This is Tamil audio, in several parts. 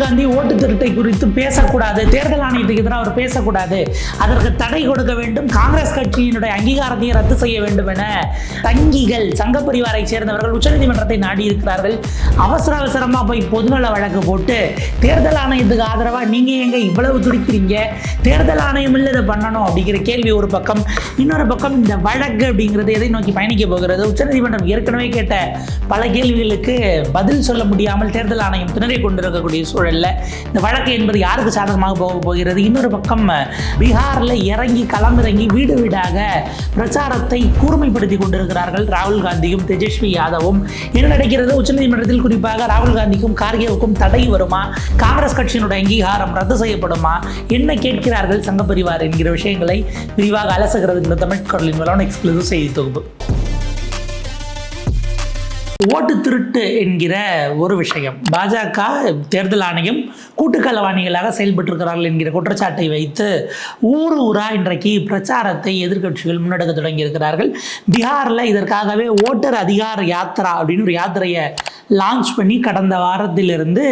ராகுல் காந்தி ஓட்டு திருட்டை குறித்து பேசக்கூடாது, தேர்தல் ஆணையத்துக்கு எதிராக அவர் பேசக்கூடாது, அதற்கு தடை கொடுக்க வேண்டும், காங்கிரஸ் கட்சியினுடைய அங்கீகாரத்தை ரத்து செய்ய வேண்டும் என தங்கிகள் சங்க பரிவாரை சேர்ந்தவர்கள் உச்சநீதிமன்றத்தை நாடி இருக்கிறார்கள். அவசரமாக போய் பொதுநல வழக்கு போட்டு தேர்தல் ஆணையத்துக்கு ஆதரவாக நீங்க எங்க இவ்வளவு துடிக்கிறீங்க, தேர்தல் ஆணையம் இல்லை இதை பண்ணணும் அப்படிங்கிற கேள்வி ஒரு பக்கம். இன்னொரு பக்கம் இந்த வழக்கு அப்படிங்கிறது எதை நோக்கி பயணிக்க போகிறது? உச்சநீதிமன்றம் ஏற்கனவே கேட்ட பல கேள்விகளுக்கு பதில் சொல்ல முடியாமல் தேர்தல் ஆணையம் திணறி கொண்டிருக்கக்கூடிய சூழல்ல இந்த வழக்கு என்பது யாருக்கு சாதகமாக போகிறது? இன்னொரு பக்கம் பீகார்ல இறங்கி களமிறங்கி வீடு வீடாக பிரச்சாரத்தை கூர்மைப்படுத்தி கொண்டிருக்கிறார்கள் ராகுல் காந்தியும் தேஜஸ்வி யாதவும். என்ன நடக்கிறது? உச்சநீதிமன்றத்தில் குறிப்பாக ராகுல் காந்திக்கும் கார்கேவுக்கும் தடை வருமா? காங்கிரஸ் கட்சியினுடைய அங்கீகாரம் ரத்து செய்யப்படுமா? என்ன கேட்கிறார்கள் சங்க பரிவார் என்கிற விஷயங்களை விரிவாக அலசுகிறது இந்த தமிழ் குரலின் வளவன் எக்ஸ்க்ளூசிவ் செய்தி தொகுப்பு. ஓட்டு திருட்டு என்கிற ஒரு விஷயம், பாஜக தேர்தல் ஆணையம் கூட்டுக்களவாணிகளாக செயல்பட்டிருக்கிறார்கள் என்கிற குற்றச்சாட்டை வைத்து ஊரா இன்றைக்கு பிரச்சாரத்தை எதிர்க்கட்சிகள் முன்னெடுக்க தொடங்கி இருக்கிறார்கள். பீகாரில் இதற்காகவே ஓட்டர் அதிகார யாத்திரா அப்படின்னு ஒரு யாத்திரையை லான்ச் பண்ணி கடந்த வாரத்திலிருந்து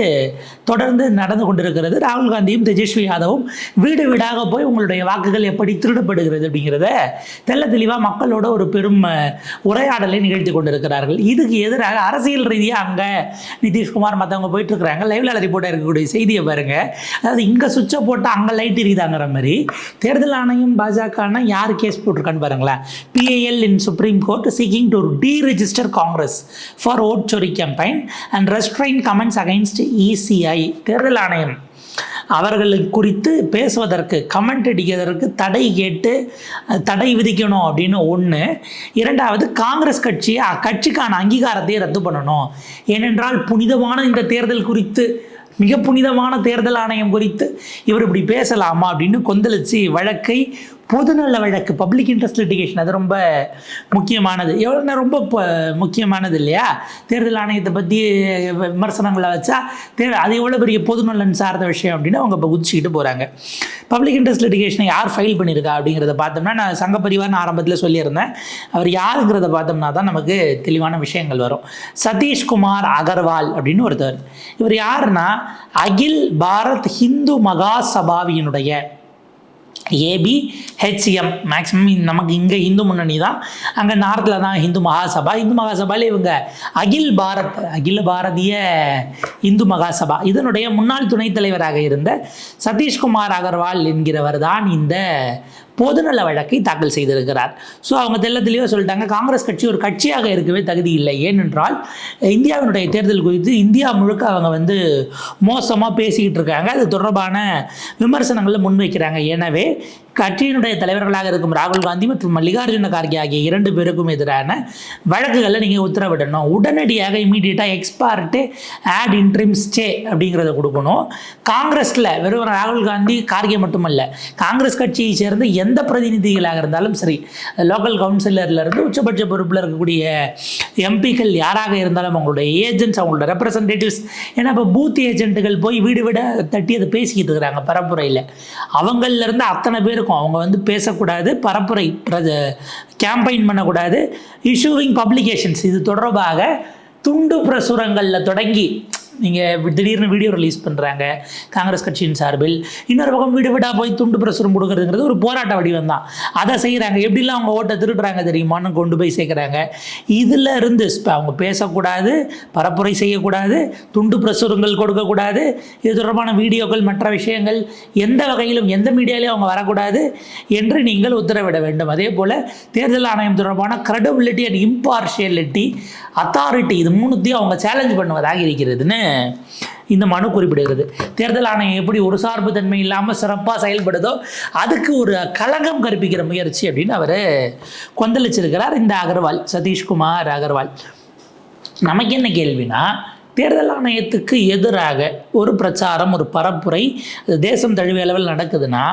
தொடர்ந்து நடந்து கொண்டிருக்கிறது. ராகுல் காந்தியும் தேஜஸ்வி யாதவும் வீடு வீடாக போய் உங்களுடைய வாக்குகள் எப்படி திருடப்படுகிறது அப்படிங்கிறத தெல்ல தெளிவாக மக்களோட ஒரு பெரும் உரையாடலை நிகழ்த்தி கொண்டிருக்கிறார்கள். இதுக்கு எதிராக அரசியல் ரீதியாக அங்கே நிதிஷ்குமார் மற்றவங்க போயிட்டு இருக்கிறாங்க. லைவ்ல ரிப்போர்ட்டாக இருக்கக்கூடிய செய்தியை பாருங்க. அதாவது இங்கே சுவிட்சை போட்டால் அங்கே லைட் எரியுதாங்கிற மாதிரி தேர்தல் ஆணையம் பாஜகனா யார் கேஸ் போட்டிருக்கான்னு பாருங்களேன். PIL in Supreme Court seeking to deregister Congress for vote chori campaign and restrain comments against ECI. தேர்தல் ஆணையம் அவர்களுக்கு குறித்து பேசுவதற்கு, கமெண்ட் அடிக்கிறதற்கு தடை கேட்டு தடை விதிக்கணும் அப்படின்னு ஒன்று. இரண்டாவது, காங்கிரஸ் கட்சிக்கான அங்கீகாரத்தை ரத்து பண்ணணும். ஏனென்றால் புனிதமான இந்த தேர்தல் குறித்து, மிக புனிதமான தேர்தல் ஆணையம் குறித்து இவர் இப்படி பேசலாமா அப்படின்னு கொந்தளிச்சு வழக்கை பொதுநல வழக்கு, பப்ளிக் இன்ட்ரெஸ்ட் லிட்டிகேஷன், அது ரொம்ப முக்கியமானது. எவ்வளோ ரொம்ப முக்கியமானது இல்லையா? தேர்தல் ஆணையத்தை பற்றி விமர்சனங்களை வச்சா அது எவ்வளோ பெரிய பொதுநலன் சார்ந்த விஷயம் அப்படின்னு அவங்க இப்போ குதிச்சுக்கிட்டு போகிறாங்க. பப்ளிக் இன்ட்ரெஸ்ட் லிட்டிகேஷனை யார் ஃபைல் பண்ணியிருக்கா அப்படிங்கிறத பார்த்தோம்னா, நான் சங்க பரிவார்னு ஆரம்பத்தில் சொல்லியிருந்தேன். அவர் யாருங்கிறத பார்த்தோம்னா தான் நமக்கு தெளிவான விஷயங்கள் வரும். சதீஷ்குமார் அகர்வால் அப்படின்னு ஒருத்தர். இவர் யாருன்னா அகில் பாரத் ஹிந்து மகாசபாவினுடைய ABHM, மேக்ஸிமம் நமக்கு இங்கே இந்து முன்னணி தான், அங்கே நார்த்தில் தான் ஹிந்து மகாசபா. இந்து மகாசபாவில் இவங்க அகில பாரதிய இந்து மகாசபா இதனுடைய முன்னாள் துணைத் தலைவராக இருந்த சதீஷ்குமார் அகர்வால் என்கிறவர் தான் இந்த பொதுநல வழக்கை தாக்கல் செய்திருக்கிறார். ஸோ அவங்க தெளிவாக சொல்லிட்டாங்க, காங்கிரஸ் கட்சி ஒரு கட்சியாக இருக்கவே தகுதி இல்லை. ஏனென்றால் இந்தியாவினுடைய தேர்தல் குறித்து இந்தியா முழுக்க அவங்க மோசமாக பேசிக்கிட்டு இருக்காங்க. அது தொடர்பான விமர்சனங்களை முன்வைக்கிறாங்க. எனவே கட்சியினுடைய தலைவர்களாக இருக்கும் ராகுல் காந்தி மற்றும் மல்லிகார்ஜுன கார்கே ஆகிய 2 பேருக்கும் எதிரான வழக்குகளை நீங்கள் உத்தரவிடணும். உடனடியாக இமீடியட்டாக எக்ஸ்பார்ட்டு ஆட் இன்ட்ரிம் ஸ்டே அப்படிங்கிறத கொடுக்கணும். காங்கிரஸில் வெறும் ராகுல் காந்தி கார்கே மட்டுமல்ல, காங்கிரஸ் கட்சியை சேர்ந்த எந்த பிரதிநிதிகளாக இருந்தாலும் சரி, லோக்கல் கவுன்சிலர்லேருந்து உச்சபட்ச பொறுப்பில் இருக்கக்கூடிய எம்பிக்கள் யாராக இருந்தாலும் அவங்களுடைய ஏஜென்ட்ஸ், அவங்களோட ரெப்ரசன்டேட்டிவ்ஸ், ஏன்னா இப்போ பூத் ஏஜென்ட்டுகள் போய் வீடு வீட தட்டி அதை பேசிக்கிட்டு இருக்கிறாங்க பரப்புரையில். அவங்களிருந்து அத்தனை பேருக்கும் அவங்க பேசக்கூடாது, பரப்புரை கேம்பெயின் பண்ணக்கூடாது. இஷ்யூவிங் பப்ளிகேஷன்ஸ் இது தொடர்பாக துண்டு பிரசுரங்களில் தொடங்கி நீங்கள் திடீர்னு வீடியோ ரிலீஸ் பண்ணுறாங்க காங்கிரஸ் கட்சியின் சார்பில். இன்னொரு பக்கம் வீடு வீடாக போய் துண்டு பிரசுரம் கொடுக்குறதுங்கிறது ஒரு போராட்ட வடிவம் தான். அதை செய்கிறாங்க. எப்படிலாம் அவங்க ஓட்டை திருடுறாங்க தெரியுமான்னு கொண்டு போய் சேர்க்குறாங்க. இதில் இருந்து அவங்க பேசக்கூடாது, பரப்புரை செய்யக்கூடாது, துண்டு பிரசுரங்கள் கொடுக்கக்கூடாது, இது தொடர்பான வீடியோக்கள் மற்ற விஷயங்கள் எந்த வகையிலும் எந்த மீடியாலையும் அவங்க வரக்கூடாது என்று நீங்கள் உத்தரவிட வேண்டும். அதே போல் தேர்தல் ஆணையம் தொடர்பான கிரெடிபிலிட்டி அண்ட் இம்பார்ஷியலிட்டி, அத்தாரிட்டி, இது 3த்தையும் அவங்க சேலஞ்ச் பண்ணுவதாக இருக்கிறதுன்னு இந்த மனு குறிப்பிடுகிறது. தேர்தல் ஆணையம் எப்படி ஒரு சார்பு தன்மை இல்லாமல் சிறப்பாக செயல்படுதோ அதுக்கு ஒரு களங்கம் கற்பிக்கிற முயற்சி அப்படின்னு அவர் கொந்தளிச்சிருக்கிறார் இந்த அகர்வால், சதீஷ்குமார் அகர்வால். நமக்கு என்ன கேள்வினா, தேர்தல் ஆணையத்துக்கு எதிராக ஒரு பிரச்சாரம், ஒரு பரப்புரை தேசம் தழுவிய அளவில் நடக்குதுன்னா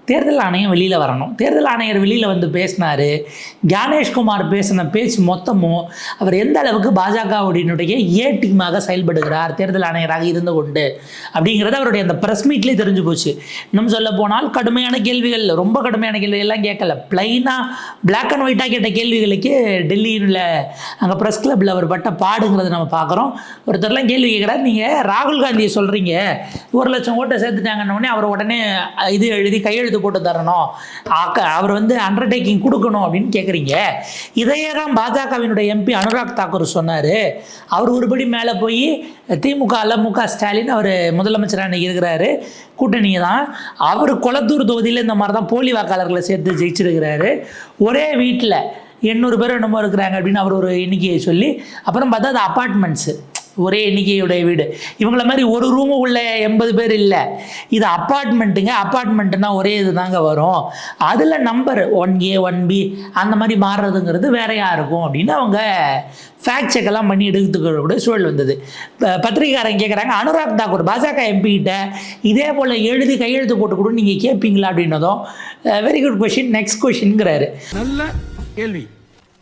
தேர்தல் ஆணையம் வெளியில் வரணும். தேர்தல் ஆணையர் வெளியில் வந்து பேசினார். ஞானேஷ்குமார் பேசின பேச்சு மொத்தமும் அவர் எந்த அளவுக்கு பாஜகவுடைய ஏ டீமாக செயல்படுகிறார் தேர்தல் ஆணையராக இருந்து கொண்டு அப்படிங்கிறது அவருடைய அந்த ப்ரெஸ் மீட்லேயே தெரிஞ்சு போச்சு. இன்னும் சொல்ல போனால் கடுமையான கேள்விகள், ரொம்ப கடுமையான கேள்விகள்லாம் கேட்கல. பிளைனாக பிளாக் அண்ட் ஒயிட்டாக கேட்ட கேள்விகளுக்கு டெல்லியில் அங்கே ப்ரெஸ் கிளப்பில் அவர் பட்ட பாடுங்கிறத நம்ம பார்க்குறோம். ஒருத்தர்லாம் கேள்வி கேட்குறாரு, நீங்கள் ராகுல் காந்தியை சொல்கிறீங்க 1,00,000 ஓட்டை சேர்த்துட்டாங்கன்னொடனே அவர் உடனே இது எழுதி கையெழுத்து போட்டு தரணும், அவர் வந்து அண்டர்டேக்கிங் கொடுக்கணும் அப்படின்னு கேட்குறீங்க. இதையே தான் பாஜகவினுடைய எம்பி அனுராக் தாக்கூர் சொன்னார். அவர் ஒருபடி மேலே போய் திமுக மு.க. ஸ்டாலின் அவர் முதலமைச்சராக இருக்கிறாரு, கூட்டணியை தான் அவர் கொளத்தூர் தொகுதியில் இந்த மாதிரி தான் போலி வாக்காளர்களை சேர்த்து ஜெயிச்சிருக்கிறாரு. ஒரே வீட்டில் 800 பேர் என்னமோ இருக்கிறாங்க அப்படின்னு அவர் ஒரு எண்ணிக்கையை சொல்லி, அப்புறம் பார்த்தா அது அப்பார்ட்மெண்ட்ஸு, ஒரே எண்ணிக்கையுடைய வீடு. இவங்கள மாதிரி ஒரு ரூமு உள்ள 80 பேர் இல்லை, இது அப்பார்ட்மெண்ட்டுங்க. அப்பார்ட்மெண்ட்டுனா ஒரே இது தாங்க வரும், அதில் நம்பர் 1A 1B அந்த மாதிரி மாறுறதுங்கிறது வேறையாக இருக்கும் அப்படின்னு அவங்க ஃபேக்ட் செக்கெல்லாம் பண்ணி எடுத்துக்கூட சூழல் வந்தது. பத்திரிகைக்காரங்க கேட்குறாங்க, அனுராக் தாக்கூர் பாஜக எம்பிகிட்ட இதே போல் எழுதி கையெழுத்து போட்டு கூட நீங்கள் கேட்பீங்களா அப்படின்னதும் வெரி குட் கொஷின், நெக்ஸ்ட் கொஷின்ங்கிறாரு. நல்ல கேள்வி,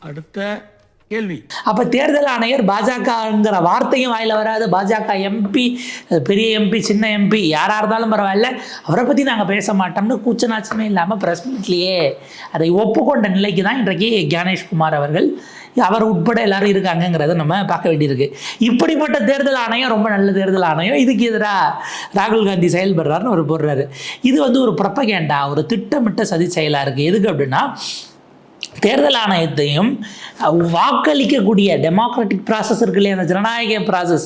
அடுத்த கேள்வி. அப்போ தேர்தல் ஆணையர் பாஜகங்கிற வார்த்தையும் வாயில் வராது. பாஜக எம்பி, பெரிய எம்பி சின்ன எம்பி யாராக இருந்தாலும் பரவாயில்ல, அவரை பற்றி நாங்கள் பேச மாட்டோம்னு கூச்சநாச்சமே இல்லாமல் ப்ரெஸ் மீட்லேயே அதை ஒப்புக்கொண்ட நிலைக்கு தான் இன்றைக்கு ஞானேஷ்குமார் அவர்கள், அவர் உட்பட எல்லாரும் இருக்காங்கங்கிறத நம்ம பார்க்க வேண்டியிருக்கு. இப்படிப்பட்ட தேர்தல் ஆணையம் ரொம்ப நல்ல தேர்தல் ஆணையம், இதுக்கு எதிராக ராகுல் காந்தி செயல்படுறாருன்னு அவர் போடுறாரு. இது வந்து ஒரு ப்ரொபகேண்டா, ஒரு திட்டமிட்ட சதி செயலாக இருக்குது. எதுக்கு அப்படின்னா, தேர்தல் ஆணையத்தையும் வாக்களிக்கக்கூடிய டெமோக்ராட்டிக் ப்ராசஸ் இருக்கு இல்லையா, அந்த ஜனநாயக ப்ராசஸ்,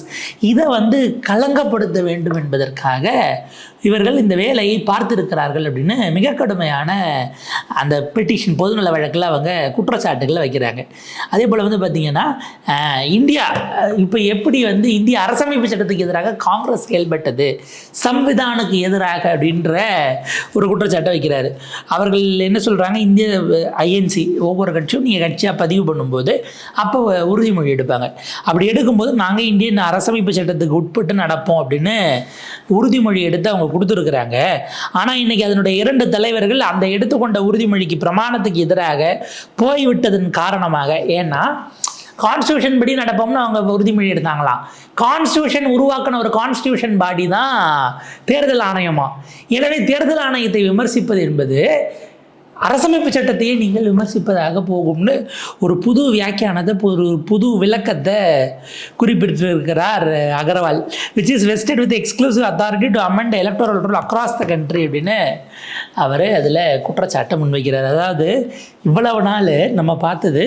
இதை வந்து களங்கப்படுத்த வேண்டும் என்பதற்காக இவர்கள் இந்த வேலையை பார்த்திருக்கிறார்கள் அப்படின்னு மிக கடுமையான அந்த பெட்டிஷன் பொதுநல வழக்கில் அவங்க குற்றச்சாட்டுகளை வைக்கிறாங்க. அதே போல் வந்து பார்த்திங்கன்னா, இந்தியா இப்போ எப்படி வந்து இந்திய அரசமைப்பு சட்டத்துக்கு எதிராக காங்கிரஸ் செயல்பட்டது, சம்விதானுக்கு எதிராக அப்படின்ற ஒரு குற்றச்சாட்டை வைக்கிறாரு. அவர்கள் என்ன சொல்கிறாங்க, இந்திய ஐஎன்சி ஒவ்வொரு கட்சியும் நீங்கள் கட்சியாக பதிவு பண்ணும்போது அப்போ உறுதிமொழி எடுப்பாங்க. அப்படி எடுக்கும்போது நாங்கள் இந்தியன் அரசமைப்பு சட்டத்துக்கு உட்பட்டு நடப்போம் அப்படின்னு உறுதிமொழி எடுத்து அவங்க கொடுத்துருக்குறாங்க. ஆனால் இன்றைக்கி அதனுடைய 2 தலைவர்கள் அந்த எடுத்துக்கொண்ட உறுதிமொழிக்கு பிரமாணத்துக்கு எதிராக போய்விட்டதன் காரணமாக, ஏன்னா கான்ஸ்டியூஷன் படி நடப்போம்னு அவங்க உறுதிமொழி எடுத்தாங்களாம். கான்ஸ்டியூஷன் உருவாக்கின ஒரு கான்ஸ்டியூஷன் பாடி தான் தேர்தல் ஆணையமா. எனவே தேர்தல் ஆணையத்தை விமர்சிப்பது என்பது அரசமைப்பு சட்டத்தையே நீங்கள் விமர்சிப்பதாக போகும்னு ஒரு புது வியாக்கியானத்தை, ஒரு புது விளக்கத்தை குறிப்பிட்டிருக்கிறார் Agarwal. Which is vested with exclusive authority to amend electoral rule across the country அப்படின்னு அவர் அதில் குற்றச்சாட்டை முன்வைக்கிறார். அதாவது இவ்வளவு நாள் நம்ம பார்த்தது,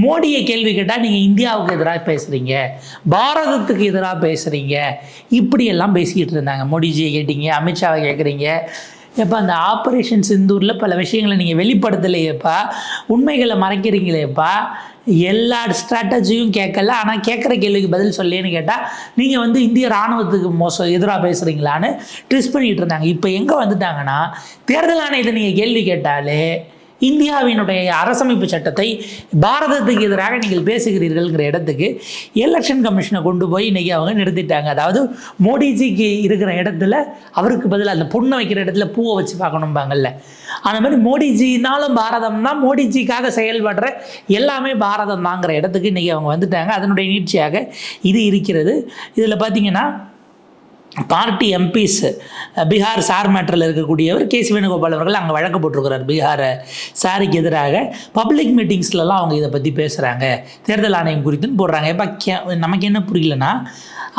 மோடியை கேள்வி கேட்டால் நீங்கள் இந்தியாவுக்கு எதிராக பேசுகிறீங்க, பாரதத்துக்கு எதிராக பேசுகிறீங்க, இப்படியெல்லாம் பேசிக்கிட்டு இருந்தாங்க. மோடிஜியை கேட்டீங்க, அமித்ஷாவை கேட்குறீங்க, எப்போ அந்த ஆப்ரேஷன் சிந்தூரில் பல விஷயங்களை நீங்கள் வெளிப்படுத்தலையேப்பா, உண்மைகளை மறைக்கிறீங்களேப்பா, எல்லா ஸ்ட்ராட்டஜியும் கேட்கல, ஆனால் கேட்குற கேள்விக்கு பதில் சொல்லேன்னு கேட்டால் நீங்கள் வந்து இந்திய இராணுவத்துக்கு எதிராக பேசுகிறீங்களான்னு ட்விஸ்ட் பண்ணிகிட்டு இருந்தாங்க. இப்போ எங்கே வந்துட்டாங்கன்னா, தேர்தல் ஆணையத்தை நீங்கள் கேள்வி கேட்டாலே இந்தியாவினுடைய அரசமைப்பு சட்டத்தை பாரதத்துக்கு எதிராக நீங்கள் பேசுகிறீர்கள்ங்கிற இடத்துக்கு எலெக்ஷன் கமிஷனை கொண்டு போய் இன்றைக்கி அவங்க நிறுத்திட்டாங்க. அதாவது மோடிஜிக்கு இருக்கிற இடத்துல அவருக்கு பதில் அந்த பொண்ணை வைக்கிற இடத்துல பூவை வச்சு பார்க்கணும்பாங்கல்ல, அந்த மாதிரி மோடிஜினாலும் பாரதம் தான், மோடிஜிக்காக செயல்படுற எல்லாமே பாரதம் தாங்கிற இடத்துக்கு இன்றைக்கி அவங்க வந்துட்டாங்க. அதனுடைய நீட்சியாக இது இருக்கிறது. இதில் பார்த்திங்கன்னா, பார்ட்டி எம்பிஸ் பீகார் சார் மேட்டரில் இருக்கக்கூடியவர் கேசி வேணுகோபால் அவர்கள் அங்கே வழக்கு போட்டிருக்கிறார். பீகார் சாருக்கு எதிராக பப்ளிக் மீட்டிங்ஸ்லலாம் அவங்க இதை பற்றி பேசுகிறாங்க, தேர்தல் ஆணையம் குறித்துன்னு போடுறாங்க. இப்போ நமக்கு என்ன புரியலன்னா,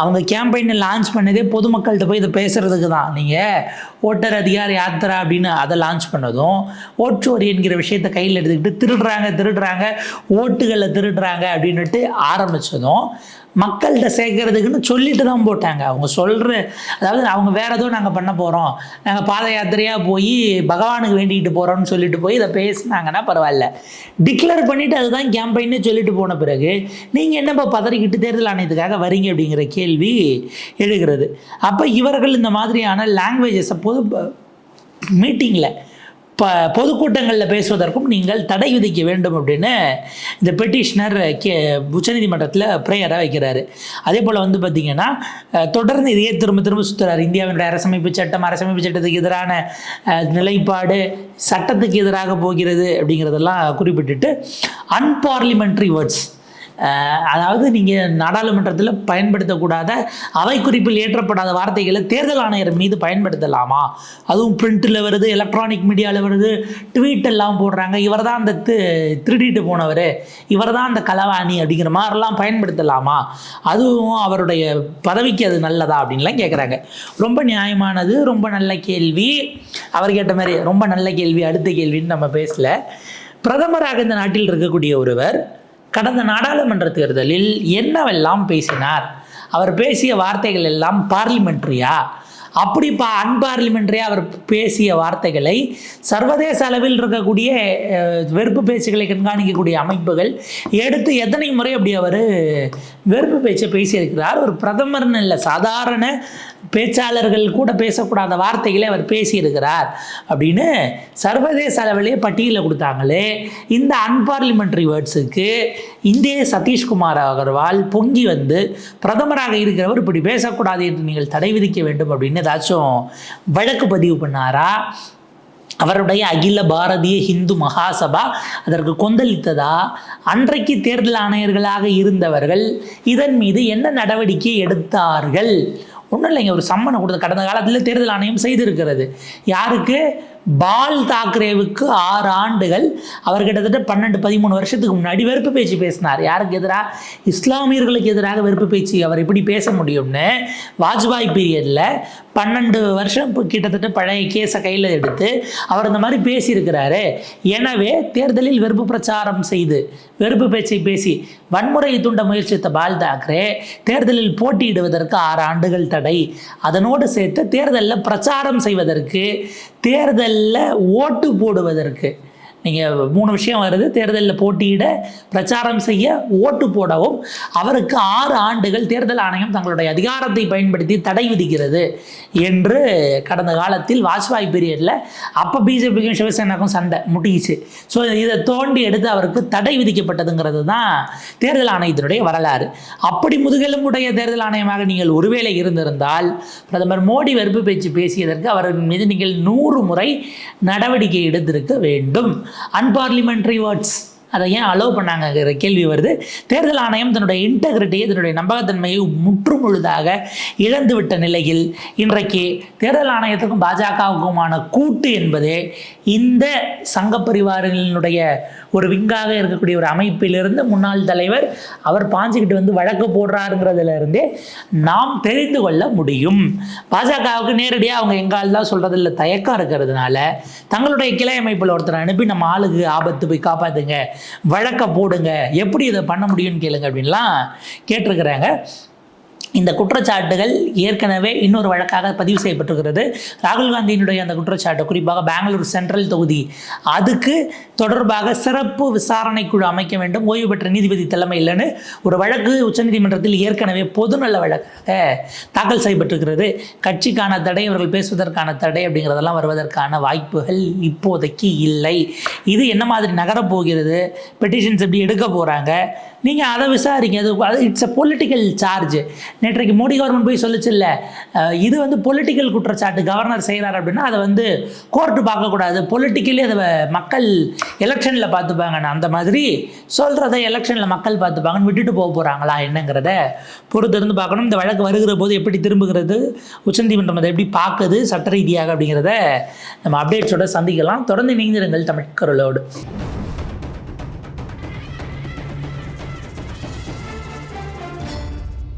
அவங்க கேம்பெயினை லான்ச் பண்ணதே பொதுமக்கள்கிட்ட போய் இதை பேசுகிறதுக்கு தான். நீங்கள் ஓட்டர் அதிகார யாத்திரா அப்படின்னு அதை லான்ச் பண்ணதும், ஓட்சோரி என்கிற விஷயத்தை கையில் எடுத்துக்கிட்டு திருடுறாங்க ஓட்டுகளை திருடுறாங்க அப்படின்ட்டு ஆரம்பித்ததும் மக்கள்கிட்ட சேர்க்கறதுக்குன்னு சொல்லிட்டு தான் போட்டாங்க. அவங்க சொல்கிற, அதாவது அவங்க வேறு ஏதோ நாங்கள் பண்ண போகிறோம், நாங்கள் பாத யாத்திரையாக போய் பகவானுக்கு வேண்டிக்கிட்டு போகிறோம்னு சொல்லிட்டு போய் இதை பேசினாங்கன்னா பரவாயில்ல. டிக்ளேர் பண்ணிவிட்டு அதுதான் கேம்பெயின்னு சொல்லிட்டு போன பிறகு நீங்கள் என்ன இப்போ பதறிக்கிட்டு தேர்தல் ஆணையத்துக்காக வரீங்க அப்படிங்கிற கேள்வி எழுகிறது. அப்போ இவர்கள் இந்த மாதிரியான லாங்குவேஜஸை பொது மீட்டிங்கில் பொதுக்கூட்டங்களில் பேசுவதற்கும் நீங்கள் தடை விதிக்க வேண்டும் அப்படின்னு இந்த பெட்டிஷனர் உச்சநீதிமன்றத்தில் ப்ரேயரை வைக்கிறாரு. அதே போல் வந்து பார்த்திங்கன்னா தொடர்ந்து இதையே திரும்ப திரும்ப சுற்றுறாரு. இந்தியாவினுடைய அரசமைப்பு சட்டத்துக்கு எதிரான நிலைப்பாடு சட்டத்துக்கு எதிராக போகிறது அப்படிங்கிறதெல்லாம் குறிப்பிட்டுட்டு அன்பார்லிமெண்ட்ரி வேர்ட்ஸ், அதாவது நீங்கள் நாடாளுமன்றத்தில் பயன்படுத்தக்கூடாத அவை குறிப்பில் ஏற்றப்படாத வார்த்தைகளை தேர்தல் ஆணையர் மீது பயன்படுத்தலாமா? அதுவும் பிரிண்டில் வருது, எலக்ட்ரானிக் மீடியாவில் வருது, ட்வீட் எல்லாம் போடுறாங்க, இவர் தான் அந்த திருடிட்டு போனவர், இவர் தான் அந்த களவாணி அப்படிங்கிற மாதிரிலாம் பயன்படுத்தலாமா? அதுவும் அவருடைய பதவிக்கு அது நல்லதா அப்படின்லாம் கேட்குறாங்க. ரொம்ப நியாயமானது, ரொம்ப நல்ல கேள்வி. அவர் கேட்ட மாதிரி ரொம்ப நல்ல கேள்வி. அடுத்த கேள்வின்னு நம்ம பேசல. பிரதமராக இந்த நாட்டில் இருக்கக்கூடிய ஒருவர் கடந்த நாடாளுமன்ற தேர்தலில் என்னவெல்லாம் பேசினார்? அவர் பேசிய வார்த்தைகள் எல்லாம் பார்லிமெண்ட்ரியா? அப்படி அன்பார்லிமெண்ட்ரியா அவர் பேசிய வார்த்தைகளை சர்வதேச அளவில் இருக்கக்கூடிய வெறுப்பு பேச்சுகளை கண்காணிக்கக்கூடிய அமைப்புகள் எடுத்து எத்தனை முறை அப்படி அவர் வெறுப்பு பேச்சை பேசியிருக்கிறார்? ஒரு பிரதமர்னு இல்லை, சாதாரண பேச்சாளர்கள் கூட பேசக்கூடாத வார்த்தைகளை அவர் பேசியிருக்கிறார் அப்படின்னு சர்வதேச அளவிலே பட்டியலில் கொடுத்தாங்களே. இந்த அன்பார்லிமெண்ட்ரி வேர்ட்ஸுக்கு இந்திய சதீஷ்குமார் அகர்வால் பொங்கி வந்து பிரதமராக இருக்கிறவர் இப்படி பேசக்கூடாது என்று நீங்கள் தடை விதிக்க வேண்டும் அப்படின்னு ஏதாச்சும் வழக்கு பதிவு பண்ணாரா? அவருடைய அகில பாரதிய ஹிந்து மகாசபா அதற்கு கொந்தளித்ததா? அன்றைக்கு தேர்தல் ஆணையர்களாக இருந்தவர்கள் இதன் மீது என்ன நடவடிக்கை எடுத்தார்கள்? ஒன்றும் இல்லைங்க, ஒரு சம்மனை கொடுத்த கடந்த காலத்தில் தேர்தல் ஆணையம் செய்திருக்கிறது. யாருக்கு? பால் தாக்கரேவுக்கு 6 ஆண்டுகள். அவர் கிட்டத்தட்ட 12-13 வருஷத்துக்கு முன்னாடி வெறுப்பு பேச்சு பேசினார். யாருக்கு எதிராக? இஸ்லாமியர்களுக்கு எதிராக வெறுப்பு பேச்சு அவர் எப்படி பேச முடியும்னு வாஜ்பாய் பீரியடில் 12 வருஷம் கிட்டத்தட்ட பழைய கேஸை கையில் எடுத்து அவர் இந்த மாதிரி பேசியிருக்கிறாரு. எனவே தேர்தலில் வெறுப்பு பிரச்சாரம் செய்து வெறுப்பு பேச்சை பேசி வன்முறையை தூண்ட முயற்சித்த பால் தாக்கரே தேர்தலில் போட்டியிடுவதற்கு 6 ஆண்டுகள் தடை. அதனோடு சேர்த்து தேர்தலில் பிரச்சாரம் செய்வதற்கு, தேர்தலில் ஓட்டு போடுவதற்கு, நீங்கள் 3 விஷயம் வருது. தேர்தலில் போட்டியிட, பிரச்சாரம் செய்ய, ஓட்டு போடவும் அவருக்கு 6 ஆண்டுகள் தேர்தல் ஆணையம் தங்களுடைய அதிகாரத்தை பயன்படுத்தி தடை விதிக்கிறது என்று கடந்த காலத்தில் வாஜ்பாய் பீரியடில் அப்போ பிஜேபிக்கும் சிவசேனாக்கும் சண்டை முட்டிச்சு. ஸோ இதை தோண்டி எடுத்து அவருக்கு தடை விதிக்கப்பட்டதுங்கிறது தான் தேர்தல் ஆணையத்தினுடைய வரலாறு. அப்படி முதுகெலும்புடைய தேர்தல் ஆணையமாக நீங்கள் ஒருவேளை இருந்திருந்தால் பிரதமர் மோடி வெறுப்பு பேச்சு பேசியதற்கு அவரின் மீது நீங்கள் 100 முறை நடவடிக்கை எடுத்திருக்க வேண்டும். அன்பார்லிமெண்ட்ரி வேர்ட்ஸ் அதை ஏன் அலோவ் பண்ணாங்கிற கேள்வி வருது. தேர்தல் ஆணையம் தன்னுடைய இன்டெகிரிட்டியை, தன்னுடைய நம்பகத்தன்மையை முற்றுமுழுதாக இழந்துவிட்ட நிலையில் இன்றைக்கு தேர்தல் ஆணையத்துக்கும் பாஜகவுக்குமான கூட்டு என்பதே இந்த சங்க பரிவாரங்களினுடைய ஒரு விங்காக இருக்கக்கூடிய ஒரு அமைப்பிலிருந்து முன்னாள் தலைவர் அவர் பாஞ்சிக்கிட்டு வந்து வழக்கு போடுறாருங்கிறதுல இருந்தே நாம் தெரிந்து கொள்ள முடியும். பாஜகவுக்கு நேரடியாக அவங்க எங்கால் தான் சொல்கிறதில்ல தயக்கம் இருக்கிறதுனால தங்களுடைய கிளை அமைப்பில் ஒருத்தர் அனுப்பி நம்ம ஆளுக்கு ஆபத்து போய் காப்பாற்றுங்க, வழக்க போடுங்க, எப்படி இதை பண்ண முடியும்னு கேளுங்க அப்படின்லாம் கேட்டிருக்கிறாங்க. இந்த குற்றச்சாட்டுகள் ஏற்கனவே இன்னொரு வழக்காக பதிவு செய்யப்பட்டிருக்கிறது. ராகுல் காந்தியினுடைய அந்த குற்றச்சாட்டு, குறிப்பாக பெங்களூர் சென்ட்ரல் தொகுதி, அதுக்கு தொடர்பாக சிறப்பு விசாரணை குழு அமைக்க வேண்டும், ஓய்வு பெற்ற நீதிபதி தலைமையில்னு ஒரு வழக்கு உச்சநீதிமன்றத்தில் ஏற்கனவே பொதுநல வழக்காக தாக்கல் செய்யப்பட்டிருக்கிறது. கட்சிக்கான தடை, அவர்கள் பேசுவதற்கான தடை அப்படிங்கிறதெல்லாம் வருவதற்கான வாய்ப்புகள் இப்போதைக்கு இல்லை. இது என்ன மாதிரி நகரப்போகிறது, பெட்டிஷன்ஸ் எப்படி எடுக்க போகிறாங்க, நீங்கள் அதை விசாரிங்க. அது இட்ஸ் அ பொலிட்டிக்கல் சார்ஜ். நேற்றைக்கு மோடி கவர்மெண்ட் போய் சொல்லிச்சு இல்லை, இது வந்து பொலிட்டிக்கல் குற்றச்சாட்டு கவர்னர் செய்கிறார் அப்படின்னா அதை வந்து கோர்ட்டு பார்க்கக்கூடாது, பொலிட்டிக்கலி அதை மக்கள் எலெக்ஷனில் பார்த்துப்பாங்கன்னு. அந்த மாதிரி சொல்கிறத எலெக்ஷனில் மக்கள் பார்த்துப்பாங்கன்னு விட்டுட்டு போகிறாங்களா என்னங்கிறத பொறுத்திருந்து பார்க்கணும். இந்த வழக்கு வருகிற போது எப்படி திரும்புகிறது, உச்சநீதிமன்றம் அதை எப்படி பார்க்குது சட்ட ரீதியாக அப்படிங்கிறத நம்ம அப்டேட்ஸோடு சந்திக்கலாம். தொடர்ந்து இணைந்திருங்கள் தமிழ் குரலோடு.